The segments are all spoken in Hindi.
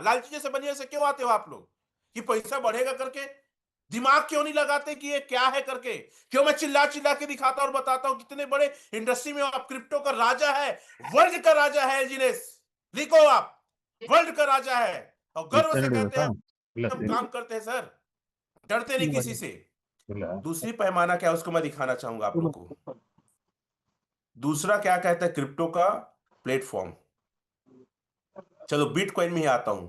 लालची जैसे बनिए से क्यों आते हो आप लोग कि पैसा बढ़ेगा करके? दिमाग क्यों नहीं लगाते कि ये क्या है करके? क्यों मैं चिल्ला चिल्ला के दिखाता और बताता हूं कितने बड़े इंडस्ट्री में आप क्रिप्टो का राजा है, वर्ल्ड का राजा है एलजीनेस। लिखो आप, वर्ल्ड का राजा है और गर्व से कहते हैं हम काम करते हैं सर, डरते नहीं किसी से। दूसरी पैमाना क्या है उसको मैं दिखाना चाहूंगा आप लोग को। दूसरा क्या कहता है क्रिप्टो का प्लेटफॉर्म। चलो बिटकॉइन में ही आता हूं।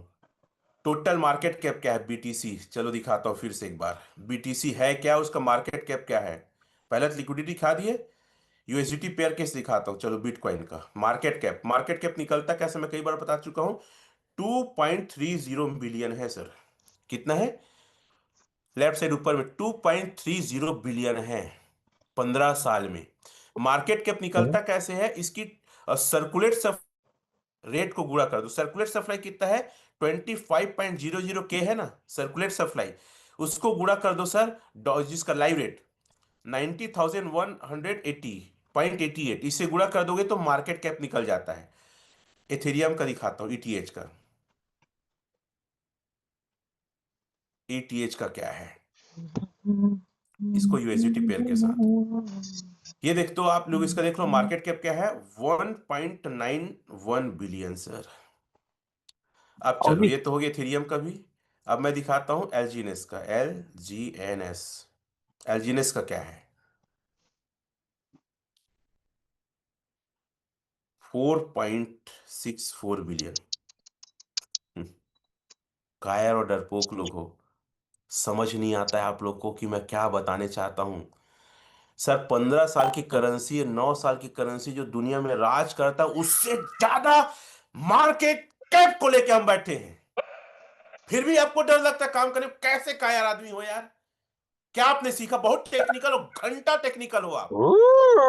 टोटल मार्केट कैप क्या है बीटीसी, चलो दिखाता हूं फिर से एक बार। बीटीसी है क्या, उसका मार्केट कैप क्या है? पहले तो लिक्विडिटी दिखा दिए, यूएसडीटी पेयर केस दिखाता हूं। चलो बिटकॉइन का मार्केट कैप, मार्केट कैप निकलता कैसे मैं कई बार बता चुका हूं। 2.30 बिलियन है सर। कितना है? लेफ्ट साइड ऊपर में 2.30 बिलियन है 15 साल में। मार्केट कैप निकलता कैसे है इसकी? सर्कुलेट रेट को गुणा कर दो। सर्कुलेट सप्लाई कितना है? 25.00 के है ना सर्कुलेट सप्लाई। उसको गुणा कर दो सर जिसका लाइव रेट 90,180.88, इससे गुणा कर दोगे तो मार्केट कैप निकल जाता है। एथेरियम का दिखाता हूं ईटीएच का। ईटीएच का क्या है इसको यूएसडीटी पेयर के साथ। ये देख तो आप लोग इसका देख लो मार्केट कैप क्या है, 1.91 बिलियन सर। अब चलो ये तो हो गया एथेरियम का भी। अब मैं दिखाता हूं एलजीनेस का, LGNS। एलजीनेस का क्या है? 4.64 बिलियन। कायर और डरपोक लोग हो, समझ नहीं आता है आप लोग को कि मैं क्या बताने चाहता हूं। सर 15 साल की करेंसी, 9 साल की करेंसी जो दुनिया में राज करता है उससे ज्यादा मार्केट कैप को लेके हम बैठे हैं, फिर भी आपको डर लगता है काम करने में। कैसे कायर आदमी हो यार? क्या आपने सीखा? बहुत टेक्निकल हो, घंटा टेक्निकल हो आप।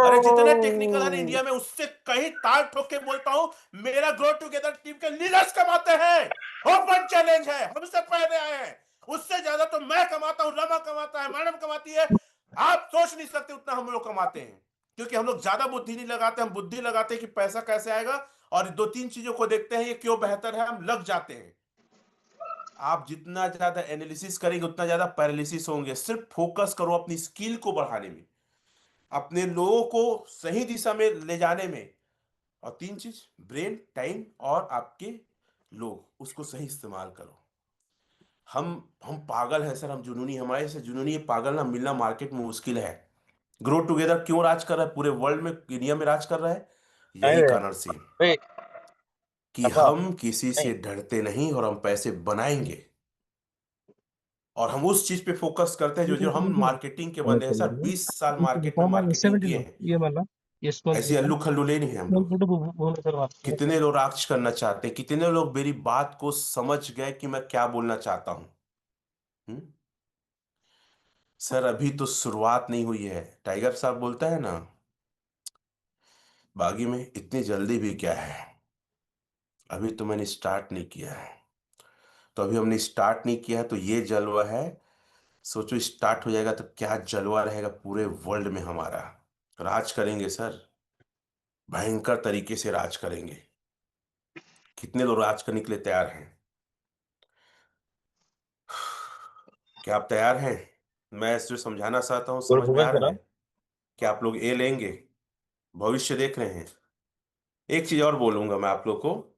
अरे जितने टेक्निकल है इंडिया में उससे कहीं ताल ठोक के बोलता हूं, मेरा ग्रो टुगेदर टीम के लीडर्स कमाते हैं। ओपन चैलेंज है, हमसे पहले आए हैं। उससे ज्यादा तो मैं कमाता हूं, रमा कमाता है, मैडम कमाती है। आप सोच नहीं सकते उतना हम लोग कमाते हैं, क्योंकि हम लोग ज्यादा बुद्धि नहीं लगाते, हम बुद्धि लगाते हैं कि पैसा कैसे आएगा, और दो तीन चीजों को देखते हैं ये क्यों बेहतर है, हम लग जाते हैं। आप जितना ज्यादा एनालिसिस करेंगे उतना ज्यादा पैरालिसिस होंगे। सिर्फ फोकस करो अपनी स्किल को बढ़ाने में, अपने लोगों को सही दिशा में ले जाने में। और तीन चीज, ब्रेन, टाइम और आपके लोग, उसको सही इस्तेमाल करो। हम पागल हैं सर, हम जुनूनी, हमारे से जुनूनी पागल ना मिलना मार्केट में मुश्किल है। ग्रो टुगेदर क्यों राज कर रहा है पूरे वर्ल्ड में, इंडिया में राज कर रहा है? यही कारण से कि हम किसी से डरते नहीं और हम पैसे बनाएंगे। और हम उस चीज पे फोकस करते हैं जो जो हम मार्केटिंग के बंदे हैं सर, 20 साल मार्केट में मार्केटिंग किए हैं। ऐसे अल्लू खल्लूले नहीं है हम लोग। कितने लोग राज करना चाहते हैं, कितने लोग मेरी बात को समझ गए कि मैं क्या बोलना चाहता हूं। हम्म? सर अभी तो शुरुआत नहीं हुई है, टाइगर साहब बोलता है ना बागी में, इतनी जल्दी भी क्या है, अभी तो मैंने स्टार्ट नहीं किया है। तो अभी हमने स्टार्ट नहीं किया है तो ये जलवा है। सोचो स्टार्ट हो जाएगा तो क्या जलवा रहेगा पूरे वर्ल्ड में हमारा। राज करेंगे सर, भयंकर तरीके से राज करेंगे। कितने लोग राज करने के लिए तैयार हैं? क्या आप तैयार हैं? मैं जो समझाना चाहता हूँ समझ में आ रहा है? क्या आप लोग ए लेंगे? भविष्य देख रहे हैं? एक चीज और बोलूंगा मैं आप लोग को।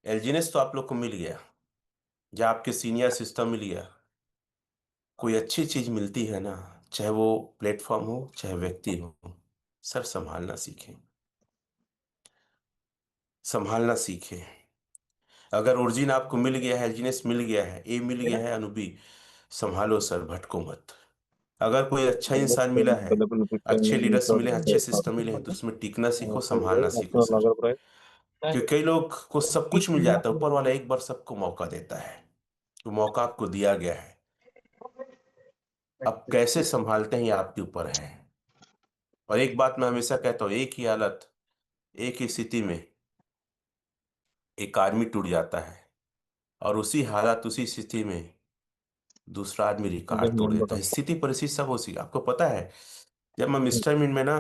एलजीनेस तो आप लोग को मिल गया, या आपके सीनियर सिस्टम मिल गया। कोई अच्छी चीज मिलती है ना, चाहे वो प्लेटफॉर्म हो चाहे व्यक्ति हो, सर संभालना सीखें, संभालना सीखें। अगर ओरिजिन आपको मिल गया है, एलजीनेस मिल गया है, ए मिल गया है, अनुबी, संभालो सर, भटको मत। अगर कोई अच्छा इंसान मिला है, अच्छे लीडर्स मिले हैं, अच्छे सिस्टम मिले हैं, तो उसमें टिकना सीखो, संभालना सीखो सर। क्योंकि कई लोग को सब कुछ मिल जाता है, ऊपर वाला एक बार सबको मौका देता है, तो मौका आपको दिया गया है। अब कैसे संभालते हैं ये आपके ऊपर है। और एक बात मैं हमेशा कहता हूँ, एक ही हालत, एक ही स्थिति में एक आदमी टूट जाता है, और उसी हालत उसी स्थिति में दूसरा आदमी रिकॉर्ड तोड़ देता है। स्थिति परिस्थिति सब उसी, आपको पता है। जब मैं मिस्टर मीन में ना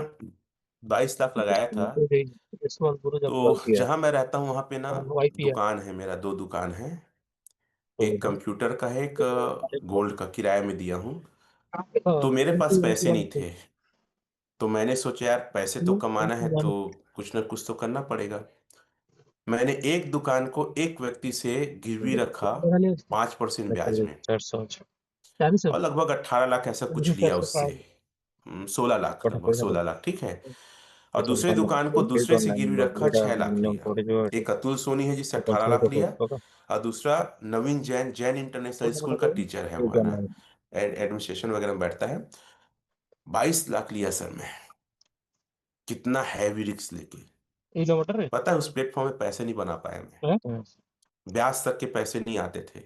22 लाख लगाया था। इस वक्त गुरु जब तो लग गया जहाँ मैं रहता हूँ वहाँ पे ना वाईपी है दुकान है, मेरा 2 दुकान है। एक तो कंप्यूटर का है, एक गोल्ड का किराए में दिया हूँ। तो मेरे पास ट्वेंटी पैसे वन नहीं थे। तो मैंने सोचा यार पैसे तो कमाना है, वन तो कुछ ना कुछ तो करना पड़ेगा। मैंने एक दुकान को एक व्यक्ति से गिरवी रखा, 5% ब्याज में। 400 40 और लगभग 18 लाख ऐसा कुछ लिया 400 उससे। 16 लाख, कोटा लगभग पैसा 16 लाख, ठीक है। और पैसा दूसरे दुकान को दूसरे से गिरवी रखा, 6 लाख लिया। एक अतुल सोनी है जिससे 18 लाख लिया। और दूसरा नवीन जैन, जैन इंटरनेशनल स्कूल का टीचर है, वो है ना, एडमिनिस्ट्रेशन वगैरह में बैठता है। 22 लाख लिया सर मैं। कितना हैवी रिक्स लेके। किलोमीटर है पता है उस प्लेटफॉर्म में पैसे नहीं बना पाया मैं। ब्याज तक के पैसे नहीं आते थे।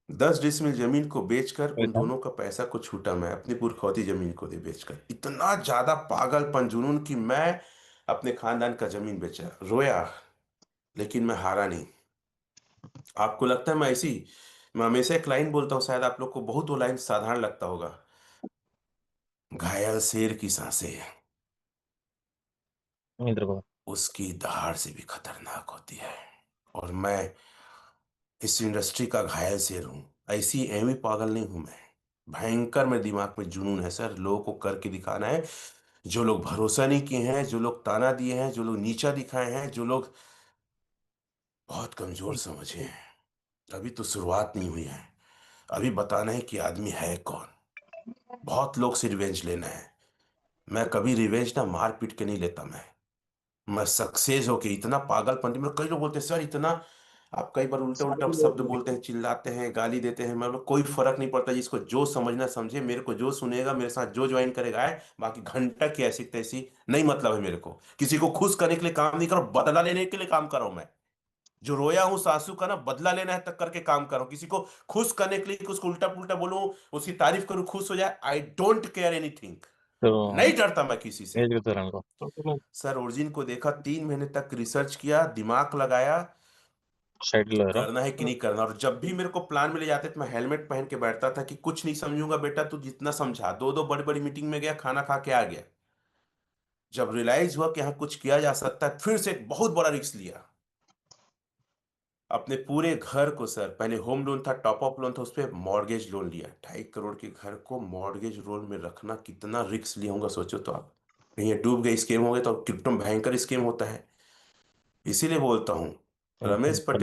10 डिसमिल जमीन को बेचकर उन पैसा दोनों का पैसा को छूटा मैं, अपनी पुरखौती जमीन को दे बेचकर। इतना ज्यादा पागलपन, जुनून कि मैं अपने खानदान का जमीन बेचा, रोया, लेकिन मैं हारा नहीं। आपको लगता है मैं ऐसी, मैं हमेशा एक लाइन बोलता हूँ, शायद आप लोग को बहुत वो लाइन साधारण लगता होगा। घायल शेर की सांसें इधर को उसकी दहाड़ से भी खतरनाक होती है। और मैं इस इंडस्ट्री का घायल शेर हूं। ऐसी एवी पागल नहीं हूं मैं। भयंकर मेरे दिमाग में जुनून है सर, लोगों को करके दिखाना है। जो लोग भरोसा नहीं किए हैं, जो लोग ताना दिए हैं, जो लोग नीचा दिखाए हैं, जो लोग बहुत कमजोर समझे हैं, अभी तो शुरुआत नहीं हुई है। अभी बताना है कि आदमी है कौन। बहुत लोग से रिवेंज लेना है। मैं कभी रिवेंज ना मार पीट के नहीं लेता मैं सक्सेस होके, इतना पागलपन में कई लोग बोलते हैं सर इतना, आप कई बार उल्टे उल्टा शब्द बोलते हैं, चिल्लाते हैं, गाली देते हैं। मैं बोला कोई फर्क नहीं पड़ता, जिसको जो समझना समझे, मेरे को जो सुनेगा, मेरे साथ जो ज्वाइन करेगा आए, बाकी घंटा की ऐसी तैसी नहीं मतलब है मेरे को। किसी को खुश करने के लिए काम नहीं करो, बदला लेने के लिए काम कर रहा हूं मैं। जो रोया हूं सासू का ना, बदला लेना है तक करके काम कर रहा हूं। किसी को खुश करने के लिए कुछ उल्टा पुल्टा बोलूं, उसकी तारीफ करूं, खुश हो जाए, आई डोंट केयर एनीथिंग। तो नहीं डरता मैं किसी से। एज के तरह को सर ओरिजिन को देखा, 3 महीने तक रिसर्च किया, दिमाग लगाया, साइड लो रहा करना है कि नहीं करना। और जब भी मेरे को प्लान मिले जाते थे, मैं हेलमेट पहन के बैठता था कि कुछ नहीं समझूंगा बेटा, तू जितना समझा। दो दो बड़ी बड़ी मीटिंग में गया, खाना खा के आ गया। जब रियलाइज हुआ कि हाँ कुछ किया जा सकता है, फिर से एक बहुत बड़ा रिस्क लिया। अपने पूरे घर को सर, पहले होम लोन था, टॉप अप लोन था, उस पर मॉर्गेज लोन लिया। 2.5 करोड़ के घर को मॉर्गेज लोन में रखना कितना रिस्क लिया होगा, सोचो तो आप। कहीं ये डूब गए, स्केम हो गए, तो क्रिप्टो में भयंकर स्केम होता है। इसीलिए बोलता हूँ, रमेश है पटेल